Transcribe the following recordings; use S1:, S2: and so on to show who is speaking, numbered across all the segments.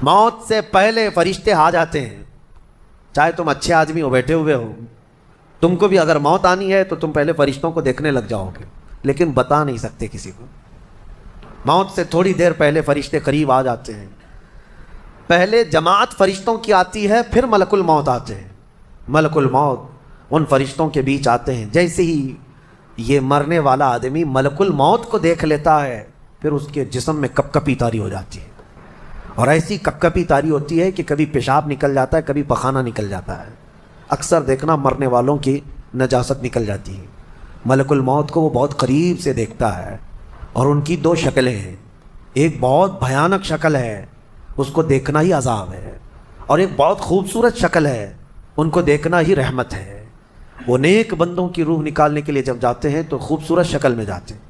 S1: موت سے پہلے فرشتے آ جاتے ہیں. چاہے تم اچھے آدمی ہو، بیٹھے ہوئے ہو، تم کو بھی اگر موت آنی ہے تو تم پہلے فرشتوں کو دیکھنے لگ جاؤ گے، لیکن بتا نہیں سکتے کسی کو. موت سے تھوڑی دیر پہلے فرشتے قریب آ جاتے ہیں. پہلے جماعت فرشتوں کی آتی ہے، پھر ملک الموت آتے ہیں. ملک الموت ان فرشتوں کے بیچ آتے ہیں. جیسے ہی یہ مرنے والا آدمی ملک الموت کو دیکھ لیتا ہے، پھر اس کے جسم میں کپکپی طاری ہو جاتی ہے، اور ایسی کپکپی طاری ہوتی ہے کہ کبھی پیشاب نکل جاتا ہے، کبھی پخانہ نکل جاتا ہے. اکثر دیکھنا مرنے والوں کی نجاست نکل جاتی ہے. ملک الموت کو وہ بہت قریب سے دیکھتا ہے، اور ان کی دو شکلیں ہیں. ایک بہت بھیانک شکل ہے، اس کو دیکھنا ہی عذاب ہے، اور ایک بہت خوبصورت شکل ہے، ان کو دیکھنا ہی رحمت ہے. وہ نیک بندوں کی روح نکالنے کے لیے جب جاتے ہیں تو خوبصورت شکل میں جاتے ہیں،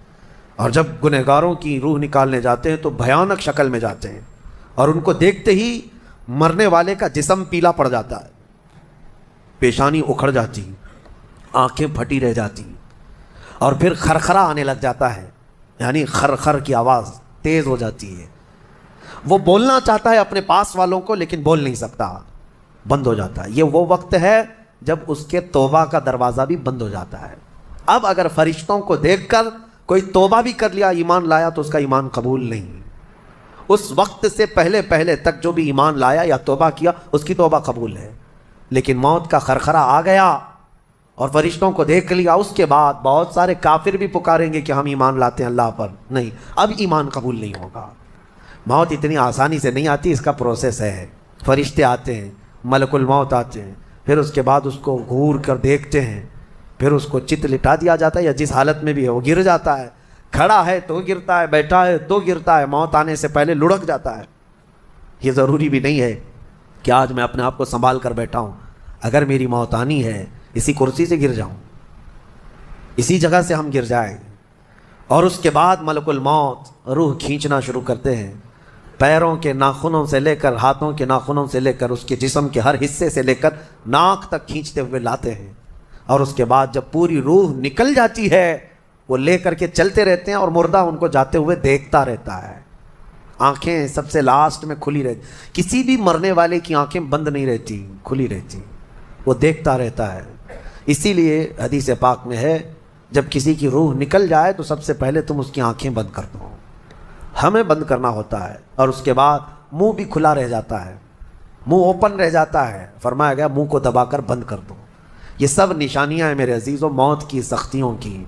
S1: اور جب گنہگاروں کی روح نکالنے جاتے ہیں تو بھیانک شکل میں جاتے ہیں. اور ان کو دیکھتے ہی مرنے والے کا جسم پیلا پڑ جاتا ہے، پیشانی اکھڑ جاتی، آنکھیں پھٹی رہ جاتی، اور پھر خرخرا آنے لگ جاتا ہے، یعنی خرخر کی آواز تیز ہو جاتی ہے. وہ بولنا چاہتا ہے اپنے پاس والوں کو، لیکن بول نہیں سکتا، بند ہو جاتا ہے. یہ وہ وقت ہے جب اس کے توبہ کا دروازہ بھی بند ہو جاتا ہے. اب اگر فرشتوں کو دیکھ کر کوئی توبہ بھی کر لیا، ایمان لایا، تو اس کا ایمان قبول نہیں. اس وقت سے پہلے پہلے تک جو بھی ایمان لایا یا توبہ کیا، اس کی توبہ قبول ہے. لیکن موت کا خرخرہ آ گیا اور فرشتوں کو دیکھ لیا، اس کے بعد بہت سارے کافر بھی پکاریں گے کہ ہم ایمان لاتے ہیں اللہ پر، نہیں، اب ایمان قبول نہیں ہوگا. موت اتنی آسانی سے نہیں آتی، اس کا پروسیس ہے. فرشتے آتے ہیں، ملک الموت آتے ہیں، پھر اس کے بعد اس کو گھور کر دیکھتے ہیں، پھر اس کو چت لٹا دیا جاتا ہے، یا جس حالت میں بھی ہے وہ گر جاتا ہے. کھڑا ہے تو گرتا ہے، بیٹھا ہے تو گرتا ہے، موت آنے سے پہلے لڑک جاتا ہے. یہ ضروری بھی نہیں ہے کہ آج میں اپنے آپ کو سنبھال کر بیٹھا ہوں. اگر میری موت آنی ہے، اسی کرسی سے گر جاؤں، اسی جگہ سے ہم گر جائیں. اور اس کے بعد ملک الموت روح کھینچنا شروع کرتے ہیں، پیروں کے ناخنوں سے لے کر ہاتھوں کے ناخنوں سے لے کر اس کے جسم کے ہر حصے سے لے کر ناک تک کھینچتے ہوئے لاتے ہیں. اور اس کے بعد جب پوری روح نکل جاتی ہے، وہ لے کر کے چلتے رہتے ہیں، اور مردہ ان کو جاتے ہوئے دیکھتا رہتا ہے. آنکھیں سب سے لاسٹ میں کھلی رہتی، کسی بھی مرنے والے کی آنکھیں بند نہیں رہتی، کھلی رہتی، وہ دیکھتا رہتا ہے. اسی لیے حدیث پاک میں ہے، جب کسی کی روح نکل جائے تو سب سے پہلے تم اس کی آنکھیں بند کر دو. ہمیں بند کرنا ہوتا ہے، اور اس کے بعد منہ بھی کھلا رہ جاتا ہے، منہ اوپن رہ جاتا ہے. فرمایا گیا منہ کو دبا کر بند کر دو. یہ سب نشانیاں ہیں میرے عزیزوں موت کی سختیوں کی.